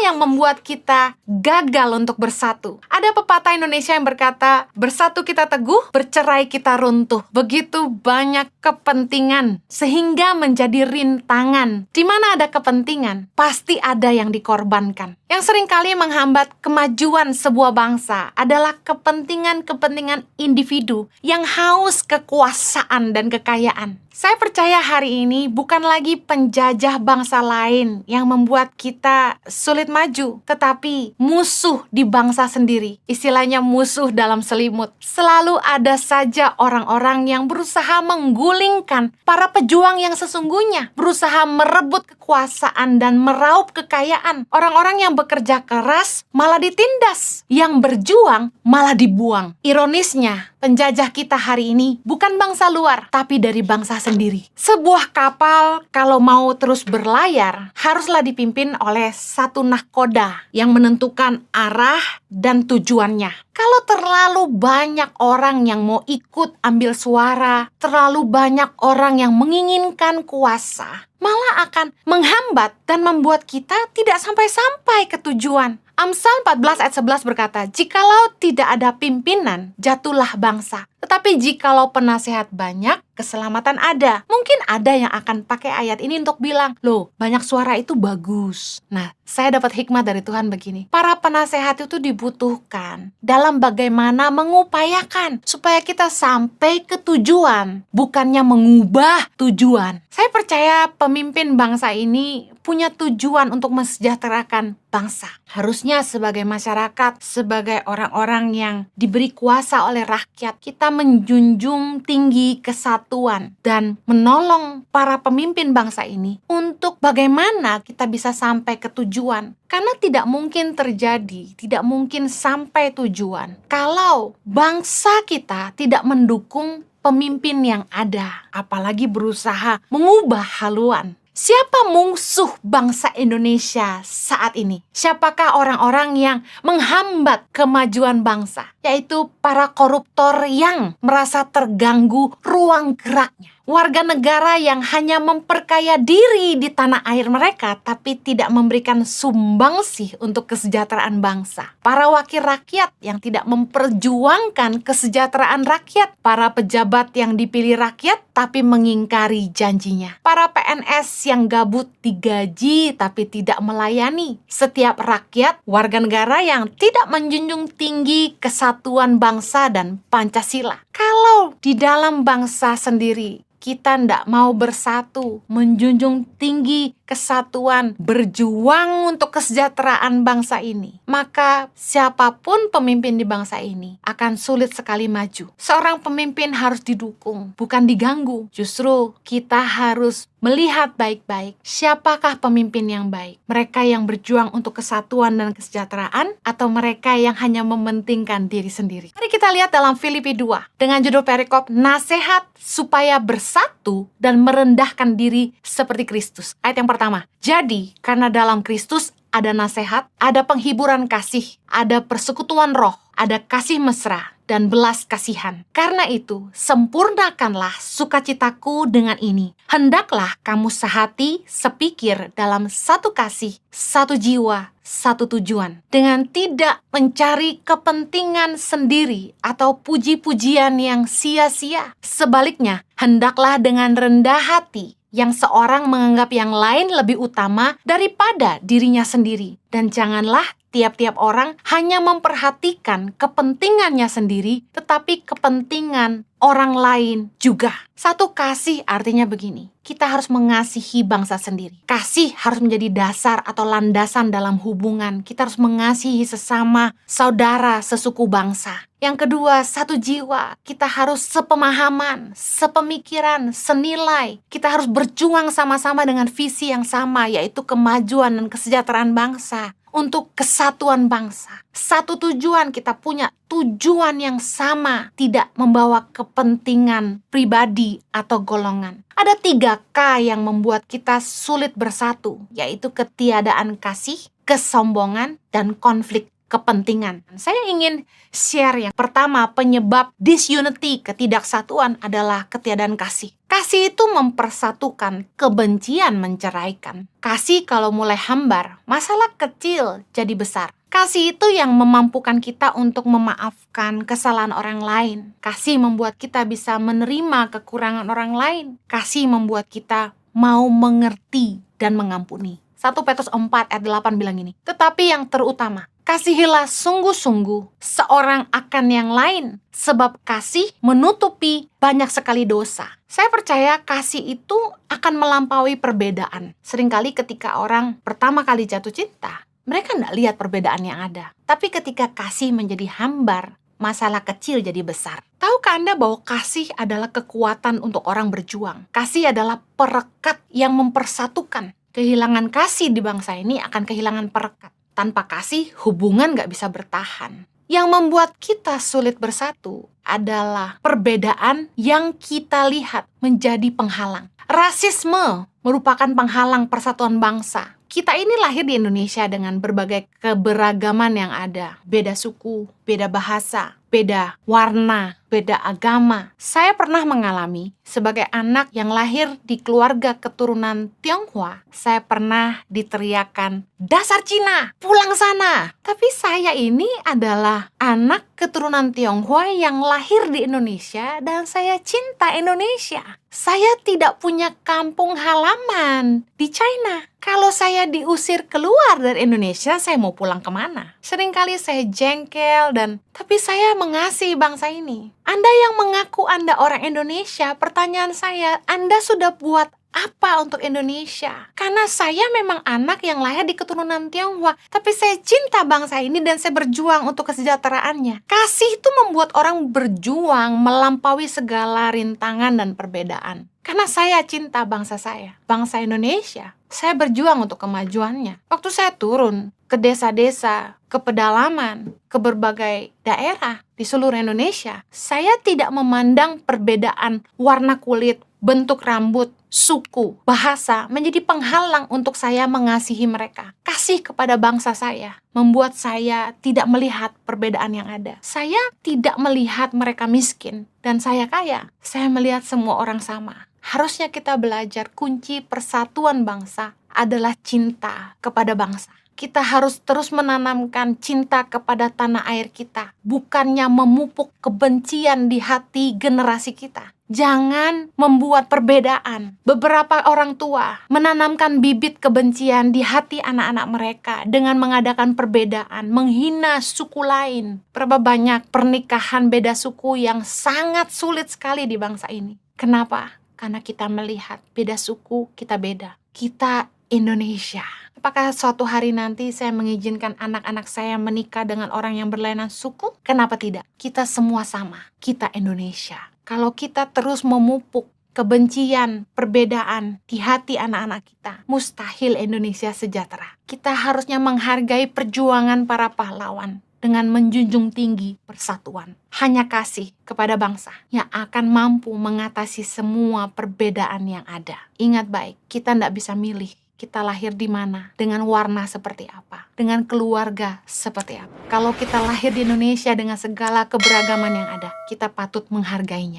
yang membuat kita gagal untuk bersatu? Ada pepatah Indonesia yang berkata, bersatu kita teguh, bercerai kita runtuh. Begitu banyak kepentingan sehingga menjadi rintangan. Di mana ada kepentingan, pasti ada yang dikorbankan. Yang seringkali menghambat kemajuan sebuah bangsa adalah kepentingan-kepentingan individu yang haus kekuasaan dan kekayaan. Saya percaya hari ini bukan lagi penjajah bangsa lain yang membuat kita sulit maju, tetapi musuh di bangsa sendiri. Istilahnya musuh dalam selimut. Selalu ada saja orang-orang yang berusaha menggulingkan para pejuang yang sesungguhnya, berusaha merebut kekuasaan dan meraup kekayaan. Orang-orang yang bekerja keras malah ditindas, yang berjuang malah dibuang. Ironisnya, penjajah kita hari ini bukan bangsa luar, tapi dari bangsa sendiri. Sebuah kapal kalau mau terus berlayar, haruslah dipimpin oleh satu nahkoda yang menentukan arah dan tujuannya. Kalau terlalu banyak orang yang mau ikut ambil suara, terlalu banyak orang yang menginginkan kuasa, malah akan menghambat dan membuat kita tidak sampai-sampai ke tujuan. Amsal 14 ayat 11 berkata, jikalau tidak ada pimpinan, jatuhlah bangsa. Tetapi jikalau penasehat banyak, keselamatan ada. Mungkin ada yang akan pakai ayat ini untuk bilang, loh, banyak suara itu bagus. Nah, saya dapat hikmat dari Tuhan begini. Para penasehat itu dibutuhkan dalam bagaimana mengupayakan supaya kita sampai ke tujuan, bukannya mengubah tujuan. Saya percaya pemimpin bangsa ini punya tujuan untuk mensejahterakan bangsa. Harusnya sebagai masyarakat, sebagai orang-orang yang diberi kuasa oleh rakyat, kita menjunjung tinggi kesatuan dan menolong para pemimpin bangsa ini untuk bagaimana kita bisa sampai ke tujuan. Karena tidak mungkin terjadi, tidak mungkin sampai tujuan kalau bangsa kita tidak mendukung pemimpin yang ada, apalagi berusaha mengubah haluan. Siapa musuh bangsa Indonesia saat ini? Siapakah orang-orang yang menghambat kemajuan bangsa? Yaitu para koruptor yang merasa terganggu ruang geraknya. Warga negara yang hanya memperkaya diri di tanah air mereka, tapi tidak memberikan sumbangsih untuk kesejahteraan bangsa. Para wakil rakyat yang tidak memperjuangkan kesejahteraan rakyat. Para pejabat yang dipilih rakyat, tapi mengingkari janjinya. Para PNS yang gabut digaji, tapi tidak melayani setiap rakyat. Warga negara yang tidak menjunjung tinggi kesatuan bangsa dan Pancasila. Kalau di dalam bangsa sendiri kita tidak mau bersatu, menjunjung tinggi kesatuan, berjuang untuk kesejahteraan bangsa ini, maka siapapun pemimpin di bangsa ini akan sulit sekali maju. Seorang pemimpin harus didukung, bukan diganggu. Justru kita harus melihat baik-baik siapakah pemimpin yang baik. Mereka yang berjuang untuk kesatuan dan kesejahteraan, atau mereka yang hanya mementingkan diri sendiri. Mari kita lihat dalam Filipi 2 dengan judul perikop nasihat supaya bersatu dan merendahkan diri seperti Kristus. Ayat yang pertama, jadi karena dalam Kristus ada nasihat, ada penghiburan kasih, ada persekutuan roh, ada kasih mesra dan belas kasihan. Karena itu, sempurnakanlah sukacitaku dengan ini. Hendaklah kamu sehati, sepikir dalam satu kasih, satu jiwa, satu tujuan. Dengan tidak mencari kepentingan sendiri atau puji-pujian yang sia-sia. Sebaliknya, hendaklah dengan rendah hati, yang seorang menganggap yang lain lebih utama daripada dirinya sendiri. Dan janganlah tiap-tiap orang hanya memperhatikan kepentingannya sendiri, tetapi kepentingan orang lain juga. Satu kasih artinya begini, kita harus mengasihi bangsa sendiri. Kasih harus menjadi dasar atau landasan dalam hubungan. Kita harus mengasihi sesama saudara sesuku bangsa. Yang kedua, satu jiwa. Kita harus sepemahaman, sepemikiran, senilai. Kita harus berjuang sama-sama dengan visi yang sama, yaitu kemajuan dan kesejahteraan bangsa. Untuk kesatuan bangsa. Satu tujuan, kita punya tujuan yang sama, tidak membawa kepentingan pribadi atau golongan. Ada 3K yang membuat kita sulit bersatu, yaitu ketiadaan kasih, kesombongan, dan konflik kepentingan. Saya ingin share yang pertama, penyebab disunity, ketidaksatuan adalah ketiadaan kasih. Kasih itu mempersatukan, kebencian menceraikan. Kasih kalau mulai hambar, masalah kecil jadi besar. Kasih itu yang memampukan kita untuk memaafkan kesalahan orang lain. Kasih membuat kita bisa menerima kekurangan orang lain. Kasih membuat kita mau mengerti dan mengampuni. 1 Petrus 4 ayat 8 bilang ini. Tetapi yang terutama, kasihilah sungguh-sungguh seorang akan yang lain, sebab kasih menutupi banyak sekali dosa. Saya percaya kasih itu akan melampaui perbedaan. Seringkali ketika orang pertama kali jatuh cinta, mereka tidak lihat perbedaan yang ada. Tapi ketika kasih menjadi hambar, masalah kecil jadi besar. Tahukah Anda bahwa kasih adalah kekuatan untuk orang berjuang? Kasih adalah perekat yang mempersatukan. Kehilangan kasih di bangsa ini akan kehilangan perekat. Tanpa kasih, hubungan gak bisa bertahan. Yang membuat kita sulit bersatu adalah perbedaan yang kita lihat menjadi penghalang. Rasisme merupakan penghalang persatuan bangsa. Kita ini lahir di Indonesia dengan berbagai keberagaman yang ada. Beda suku, beda bahasa, beda warna, beda agama. Saya pernah mengalami sebagai anak yang lahir di keluarga keturunan Tionghoa. Saya pernah diteriakan, dasar Cina, pulang sana. Tapi saya ini adalah anak keturunan Tionghoa yang lahir di Indonesia dan saya cinta Indonesia. Saya tidak punya kampung halaman di China. Kalau saya diusir keluar dari Indonesia, saya mau pulang kemana? Seringkali saya jengkel tapi saya mengasihi bangsa ini. Anda yang mengaku Anda orang Indonesia, pertanyaan saya, Anda sudah buat apa untuk Indonesia? Karena saya memang anak yang lahir di keturunan Tionghoa, tapi saya cinta bangsa ini dan saya berjuang untuk kesejahteraannya. Kasih itu membuat orang berjuang melampaui segala rintangan dan perbedaan. Karena saya cinta bangsa saya, bangsa Indonesia. Saya berjuang untuk kemajuannya. Waktu saya turun ke desa-desa, ke pedalaman, ke berbagai daerah di seluruh Indonesia, saya tidak memandang perbedaan warna kulit, bentuk rambut, suku, bahasa menjadi penghalang untuk saya mengasihi mereka. Kasih kepada bangsa saya membuat saya tidak melihat perbedaan yang ada. Saya tidak melihat mereka miskin dan saya kaya. Saya melihat semua orang sama. Harusnya kita belajar kunci persatuan bangsa adalah cinta kepada bangsa. Kita harus terus menanamkan cinta kepada tanah air kita, bukannya memupuk kebencian di hati generasi kita. Jangan membuat perbedaan. Beberapa orang tua menanamkan bibit kebencian di hati anak-anak mereka dengan mengadakan perbedaan, menghina suku lain. Berapa banyak pernikahan beda suku yang sangat sulit sekali di bangsa ini. Kenapa? Karena kita melihat beda suku, kita beda. Kita Indonesia. Apakah suatu hari nanti saya mengizinkan anak-anak saya menikah dengan orang yang berlainan suku? Kenapa tidak? Kita semua sama. Kita Indonesia. Kalau kita terus memupuk kebencian, perbedaan di hati anak-anak kita, mustahil Indonesia sejahtera. Kita harusnya menghargai perjuangan para pahlawan dengan menjunjung tinggi persatuan. Hanya kasih kepada bangsa yang akan mampu mengatasi semua perbedaan yang ada. Ingat baik, kita tidak bisa milih kita lahir di mana, dengan warna seperti apa, dengan keluarga seperti apa. Kalau kita lahir di Indonesia dengan segala keberagaman yang ada, kita patut menghargainya.